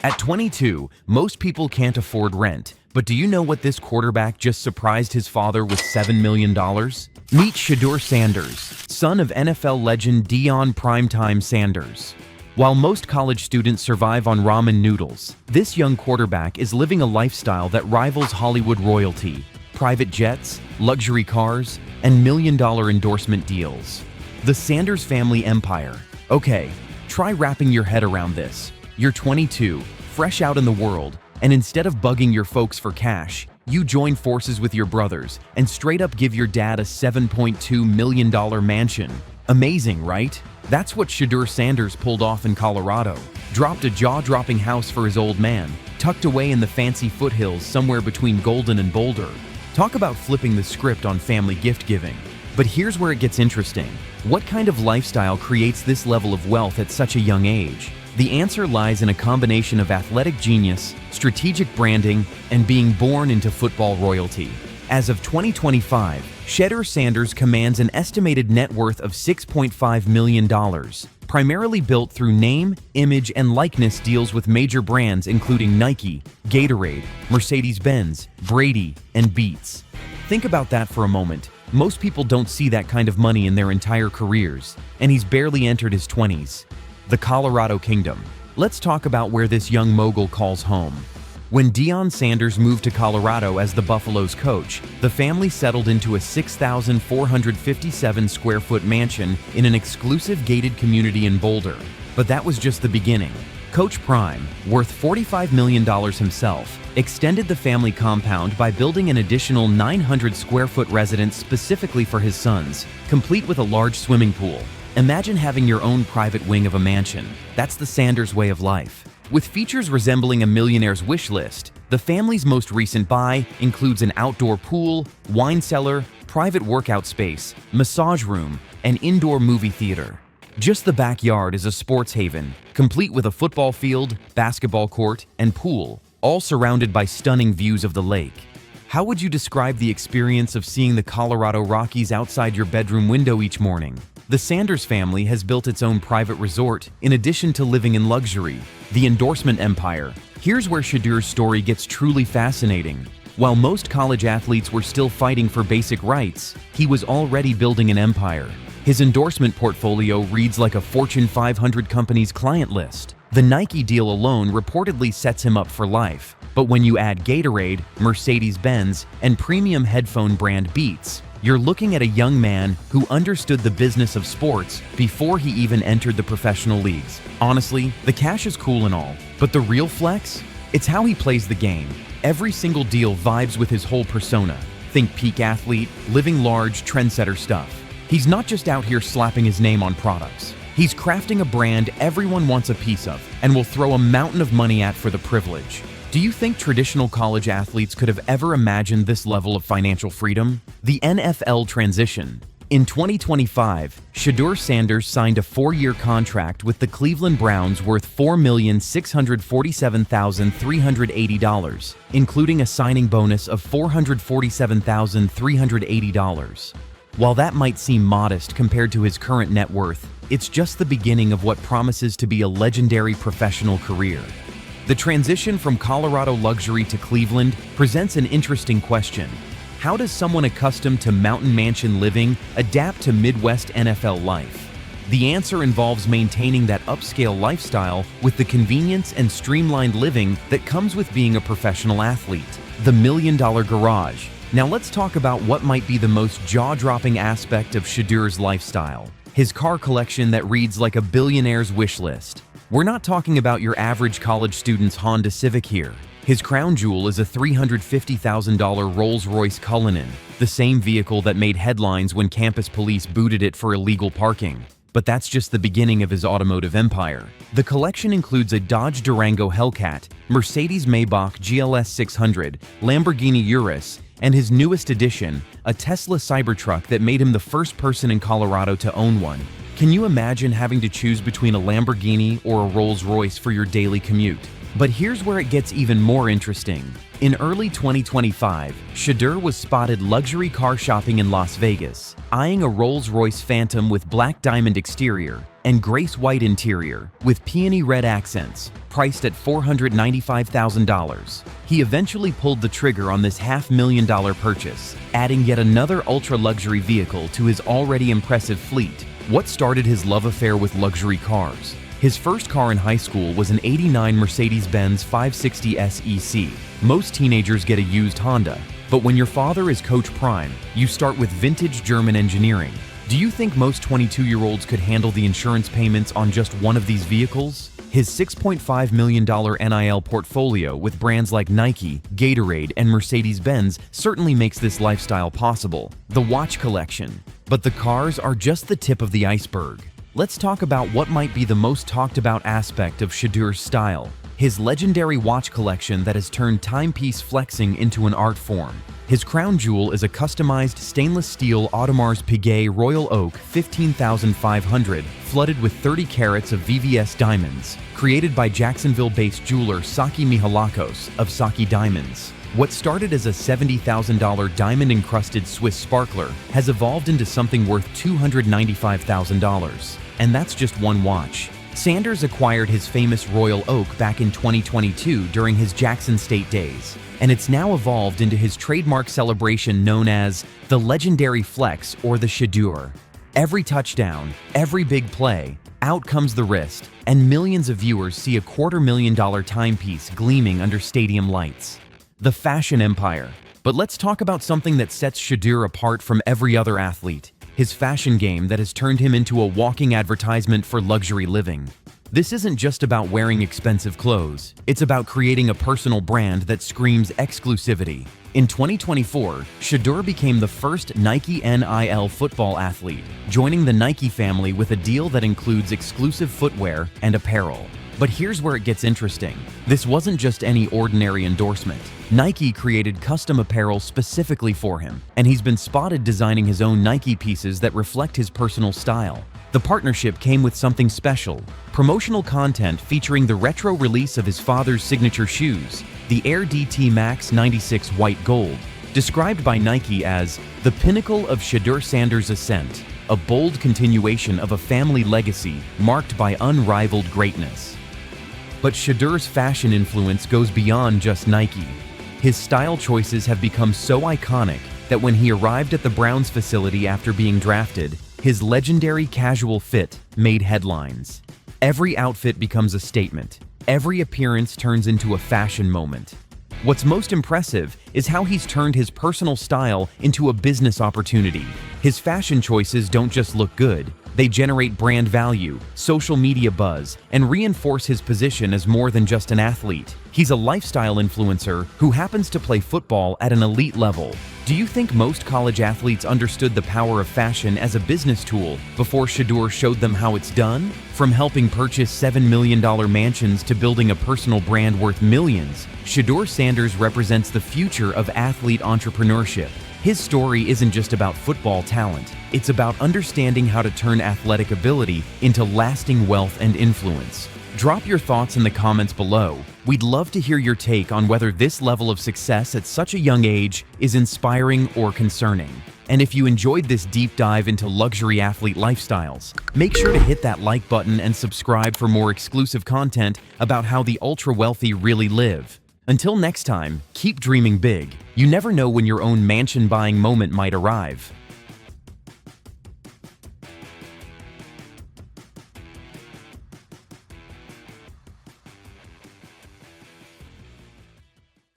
At 22, most people can't afford rent, but do you know what this quarterback just surprised his father with $7 million? Meet Shedeur Sanders, son of NFL legend Deion Primetime Sanders. While most college students survive on ramen noodles, this young quarterback is living a lifestyle that rivals Hollywood royalty: private jets, luxury cars, and million-dollar endorsement deals. The Sanders family empire. Okay, try wrapping your head around this. You're 22, fresh out in the world, and instead of bugging your folks for cash, you join forces with your brothers and straight up give your dad a $7.2 million mansion. Amazing, right? That's what Shedeur Sanders pulled off in Colorado. Dropped a jaw-dropping house for his old man, tucked away in the fancy foothills somewhere between Golden and Boulder. Talk about flipping the script on family gift giving. But here's where it gets interesting. What kind of lifestyle creates this level of wealth at such a young age? The answer lies in a combination of athletic genius, strategic branding, and being born into football royalty. As of 2025, Shedeur Sanders commands an estimated net worth of $6.5 million, primarily built through name, image, and likeness deals with major brands including Nike, Gatorade, Mercedes-Benz, Brady, and Beats. Think about that for a moment. Most people don't see that kind of money in their entire careers, and he's barely entered his 20s. The Colorado Kingdom. Let's talk about where this young mogul calls home. When Deion Sanders moved to Colorado as the Buffalo's coach, the family settled into a 6,457 square foot mansion in an exclusive gated community in Boulder. But that was just the beginning. Coach Prime, worth $45 million himself, extended the family compound by building an additional 900 square foot residence specifically for his sons, complete with a large swimming pool. Imagine having your own private wing of a mansion. That's the Sanders way of life. With features resembling a millionaire's wish list, the family's most recent buy includes an outdoor pool, wine cellar, private workout space, massage room, and indoor movie theater. Just the backyard is a sports haven, complete with a football field, basketball court, and pool, all surrounded by stunning views of the lake. How would you describe the experience of seeing the Colorado Rockies outside your bedroom window each morning? The Sanders family has built its own private resort in addition to living in luxury, the endorsement empire. Here's where Shedeur's story gets truly fascinating. While most college athletes were still fighting for basic rights, he was already building an empire. His endorsement portfolio reads like a Fortune 500 company's client list. The Nike deal alone reportedly sets him up for life. But when you add Gatorade, Mercedes-Benz, and premium headphone brand Beats, you're looking at a young man who understood the business of sports before he even entered the professional leagues. Honestly, the cash is cool and all, but the real flex? It's how he plays the game. Every single deal vibes with his whole persona. Think peak athlete, living large, trendsetter stuff. He's not just out here slapping his name on products. He's crafting a brand everyone wants a piece of and will throw a mountain of money at for the privilege. Do you think traditional college athletes could have ever imagined this level of financial freedom? The NFL transition. In 2025, Shedeur Sanders signed a 4-year contract with the Cleveland Browns worth $4,647,380, including a signing bonus of $447,380. While that might seem modest compared to his current net worth, it's just the beginning of what promises to be a legendary professional career. The transition from Colorado luxury to Cleveland presents an interesting question. How does someone accustomed to mountain mansion living adapt to Midwest NFL life? The answer involves maintaining that upscale lifestyle with the convenience and streamlined living that comes with being a professional athlete. The $1 Million Garage. Now let's talk about what might be the most jaw-dropping aspect of Shedeur's lifestyle. His car collection that reads like a billionaire's wish list. We're not talking about your average college student's Honda Civic here. His crown jewel is a $350,000 Rolls-Royce Cullinan, the same vehicle that made headlines when campus police booted it for illegal parking. But that's just the beginning of his automotive empire. The collection includes a Dodge Durango Hellcat, Mercedes-Maybach GLS 600, Lamborghini Urus, and his newest addition, a Tesla Cybertruck that made him the first person in Colorado to own one. Can you imagine having to choose between a Lamborghini or a Rolls-Royce for your daily commute? But here's where it gets even more interesting. In early 2025, Shedeur was spotted luxury car shopping in Las Vegas, eyeing a Rolls-Royce Phantom with black diamond exterior, and grace white interior with peony red accents, priced at $495,000. He eventually pulled the trigger on this $500,000 purchase, adding yet another ultra-luxury vehicle to his already impressive fleet. What started his love affair with luxury cars? His first car in high school was an '89 Mercedes-Benz 560 SEC. Most teenagers get a used Honda, but when your father is Coach Prime, you start with vintage German engineering. Do you think most 22-year-olds could handle the insurance payments on just one of these vehicles? His $6.5 million NIL portfolio with brands like Nike, Gatorade, and Mercedes-Benz certainly makes this lifestyle possible. The watch collection. But the cars are just the tip of the iceberg. Let's talk about what might be the most talked about aspect of Shedeur's style: his legendary watch collection that has turned timepiece flexing into an art form. His crown jewel is a customized stainless steel Audemars Piguet Royal Oak 15,500 flooded with 30 carats of VVS diamonds, created by Jacksonville-based jeweler Saki Mihalakos of Saki Diamonds. What started as a $70,000 diamond-encrusted Swiss sparkler has evolved into something worth $295,000. And that's just one watch. Sanders acquired his famous Royal Oak back in 2022 during his Jackson State days, and it's now evolved into his trademark celebration known as the legendary flex or the Shedeur. Every touchdown, every big play, out comes the wrist, and millions of viewers see a $250,000 timepiece gleaming under stadium lights. The fashion empire. But let's talk about something that sets Shedeur apart from every other athlete: his fashion game that has turned him into a walking advertisement for luxury living. This isn't just about wearing expensive clothes, it's about creating a personal brand that screams exclusivity. In 2024, Shedeur became the first Nike NIL football athlete, joining the Nike family with a deal that includes exclusive footwear and apparel. But here's where it gets interesting. This wasn't just any ordinary endorsement. Nike created custom apparel specifically for him, and he's been spotted designing his own Nike pieces that reflect his personal style. The partnership came with something special: promotional content featuring the retro release of his father's signature shoes, the Air DT Max 96 White Gold, described by Nike as the pinnacle of Shedeur Sanders' ascent, a bold continuation of a family legacy marked by unrivaled greatness. But Shedeur's fashion influence goes beyond just Nike. His style choices have become so iconic that when he arrived at the Browns facility after being drafted, his legendary casual fit made headlines. Every outfit becomes a statement. Every appearance turns into a fashion moment. What's most impressive is how he's turned his personal style into a business opportunity. His fashion choices don't just look good, they generate brand value, social media buzz, and reinforce his position as more than just an athlete. He's a lifestyle influencer who happens to play football at an elite level. Do you think most college athletes understood the power of fashion as a business tool before Shedeur showed them how it's done? From helping purchase $7 million mansions to building a personal brand worth millions, Shedeur Sanders represents the future of athlete entrepreneurship. His story isn't just about football talent, it's about understanding how to turn athletic ability into lasting wealth and influence. Drop your thoughts in the comments below. We'd love to hear your take on whether this level of success at such a young age is inspiring or concerning. And if you enjoyed this deep dive into luxury athlete lifestyles, make sure to hit that like button and subscribe for more exclusive content about how the ultra-wealthy really live. Until next time, keep dreaming big. You never know when your own mansion buying moment might arrive.